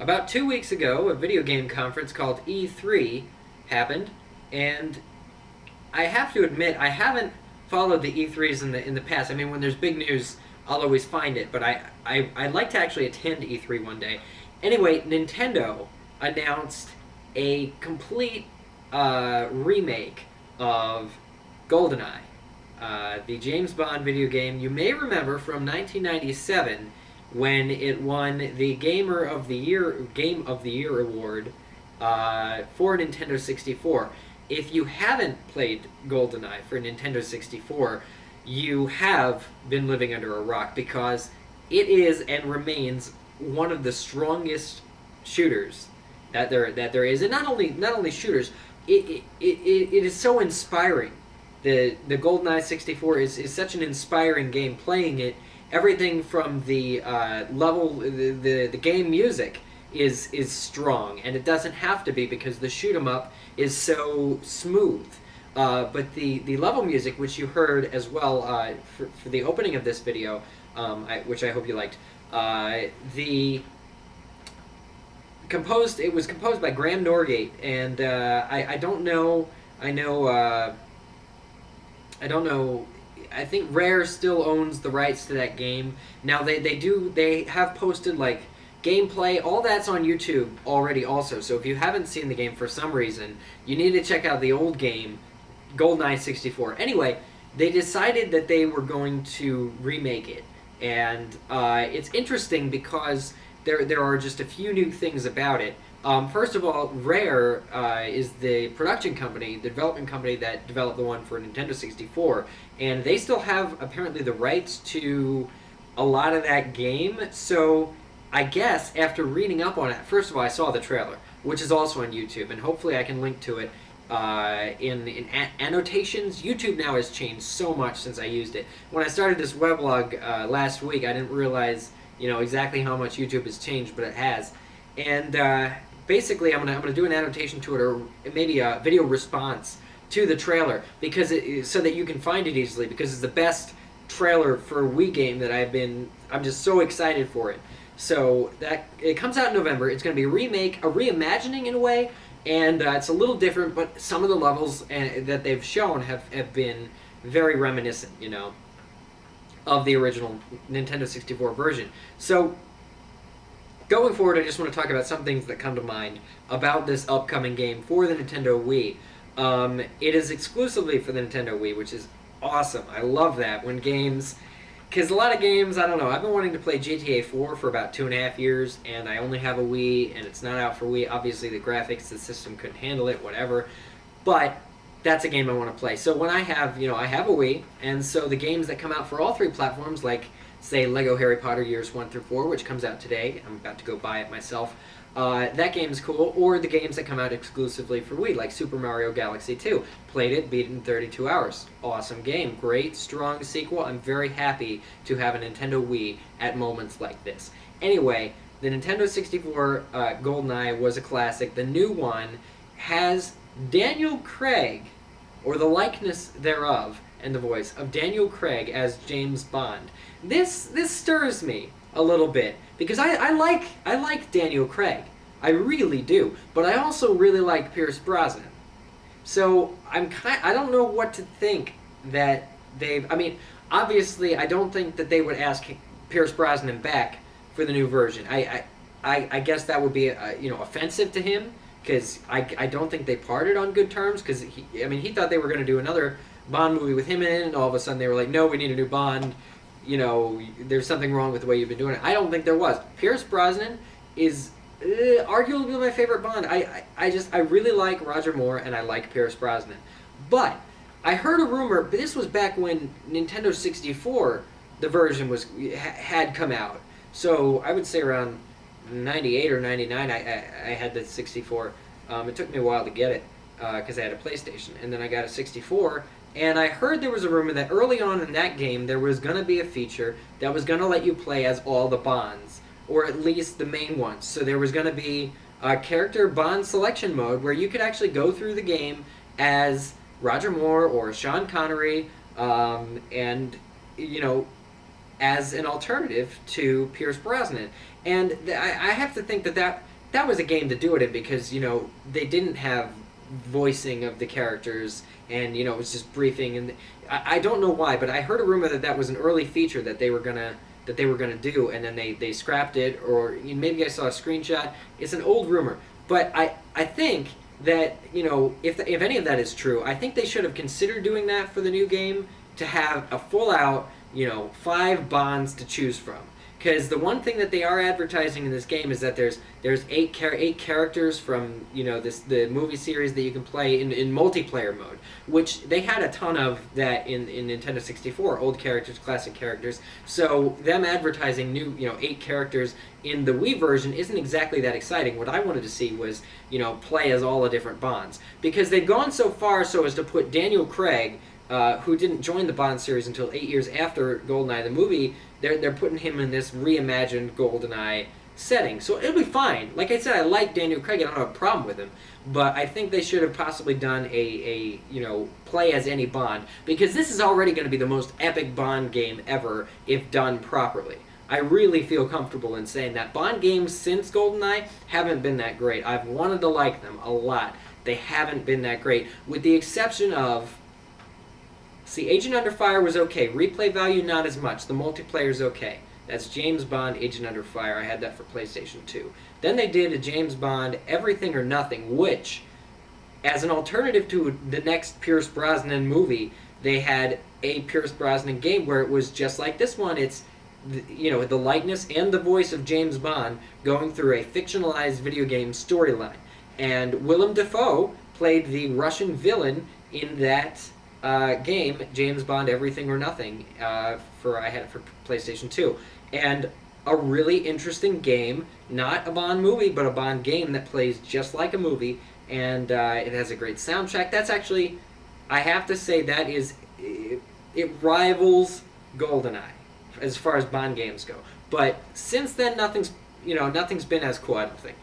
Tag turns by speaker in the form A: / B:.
A: about 2 weeks ago, a video game conference called E3 happened, and I have to admit I haven't followed the E3s in the past. I mean, when there's big news, I'll always find it, but I'd like to actually attend E3 one day. Anyway, Nintendo announced a complete remake of GoldenEye, the James Bond video game you may remember from 1997 when it won the Game of the Year award for Nintendo 64. If you haven't played GoldenEye for Nintendo 64, you have been living under a rock because it is and remains one of the strongest shooters that there is, and not only shooters, it is so inspiring. The GoldenEye 64 is such an inspiring game. Playing it, everything from the the game music is strong, and it doesn't have to be because the shoot 'em up is so smooth. But the level music, which you heard as well for the opening of this video, which I hope you liked, it was composed by Graham Norgate, and I don't know. I don't know. I think Rare still owns the rights to that game. Now they have posted like gameplay, all that's on YouTube already also. So if you haven't seen the game for some reason, you need to check out the old game, GoldenEye 64. Anyway, they decided that they were going to remake it, and it's interesting because there are just a few new things about it. First of all, Rare is the production company, the development company that developed the one for Nintendo 64, and they still have apparently the rights to a lot of that game. So I guess after reading up on it, first of all, I saw the trailer, which is also on YouTube, and hopefully I can link to it in annotations. YouTube now has changed so much since I used it. When I started this weblog last week, I didn't realize exactly how much YouTube has changed, but it has. And basically, I'm gonna do an annotation to it, or maybe a video response to the trailer, because so that you can find it easily, because it's the best trailer for a Wii game that I'm just so excited for it. So that it comes out in November. It's going to be a remake, a reimagining in a way, and it's a little different, but some of the levels that they've shown have been very reminiscent, of the original Nintendo 64 version. So going forward, I just want to talk about some things that come to mind about this upcoming game for the Nintendo Wii. It is exclusively for the Nintendo Wii, which is awesome. I love that when games... Because a lot of games, I don't know, I've been wanting to play GTA 4 for about 2.5 years, and I only have a Wii, and it's not out for Wii. Obviously, the graphics, the system couldn't handle it, whatever. But that's a game I want to play. So when I have a Wii, and so the games that come out for all three platforms, like, say, Lego Harry Potter Years 1 through 4, which comes out today. I'm about to go buy it myself. That game's cool. Or the games that come out exclusively for Wii, like Super Mario Galaxy 2. Played it, beat it in 32 hours. Awesome game. Great, strong sequel. I'm very happy to have a Nintendo Wii at moments like this. Anyway, the Nintendo 64 GoldenEye was a classic. The new one has Daniel Craig, or the likeness thereof, and the voice of Daniel Craig as James Bond. This stirs me a little bit, because I like Daniel Craig. I really do. But I also really like Pierce Brosnan. So I don't know what to think that I mean, obviously I don't think that they would ask Pierce Brosnan back for the new version. I guess that would be offensive to him, because I don't think they parted on good terms, because he thought they were going to do another Bond movie with him in it, and all of a sudden they were like, no, we need a new Bond. There's something wrong with the way you've been doing it. I don't think there was. Pierce Brosnan is arguably my favorite Bond. I really like Roger Moore, and I like Pierce Brosnan. But I heard a rumor, but this was back when Nintendo 64, the version had come out. So I would say around 98 or 99, I had the 64. It took me a while to get it, because I had a PlayStation. And then I got a 64, and I heard there was a rumor that early on in that game there was going to be a feature that was going to let you play as all the Bonds, or at least the main ones. So there was going to be a character Bond selection mode where you could actually go through the game as Roger Moore or Sean Connery, and as an alternative to Pierce Brosnan. And I have to think that that was a game to do it in because they didn't have voicing of the characters, and it was just briefing. And I don't know why, but I heard a rumor that that was an early feature that they were gonna do, and then they scrapped it, or maybe I saw a screenshot. It's an old rumor, but I think that if any of that is true, I think they should have considered doing that for the new game, to have a full out 5 bonds to choose from. Because the one thing that they are advertising in this game is that there's eight characters from the movie series that you can play in multiplayer mode, which they had a ton of that in Nintendo 64, old characters, classic characters. So them advertising new 8 characters in the Wii version isn't exactly that exciting. What I wanted to see was play as all the different Bonds, because they've gone so far so as to put Daniel Craig, who didn't join the Bond series until 8 years after GoldenEye the movie. They're putting him in this reimagined GoldenEye setting, so it'll be fine. Like I said, I like Daniel Craig. I don't have a problem with him, but I think they should have possibly done a play as any Bond, because this is already going to be the most epic Bond game ever if done properly. I really feel comfortable in saying that. Bond games since GoldenEye haven't been that great. I've wanted to like them a lot. They haven't been that great, with the exception of... See, Agent Under Fire was okay. Replay value, not as much. The multiplayer's okay. That's James Bond, Agent Under Fire. I had that for PlayStation 2. Then they did a James Bond, Everything or Nothing, which, as an alternative to the next Pierce Brosnan movie, they had a Pierce Brosnan game where it was just like this one. It's the likeness and the voice of James Bond going through a fictionalized video game storyline. And Willem Dafoe played the Russian villain in that game, James Bond Everything or Nothing. I had it for PlayStation 2. And a really interesting game, not a Bond movie, but a Bond game that plays just like a movie, and it has a great soundtrack. That's actually, I have to say, it rivals GoldenEye as far as Bond games go. But since then, nothing's been as cool, I don't think.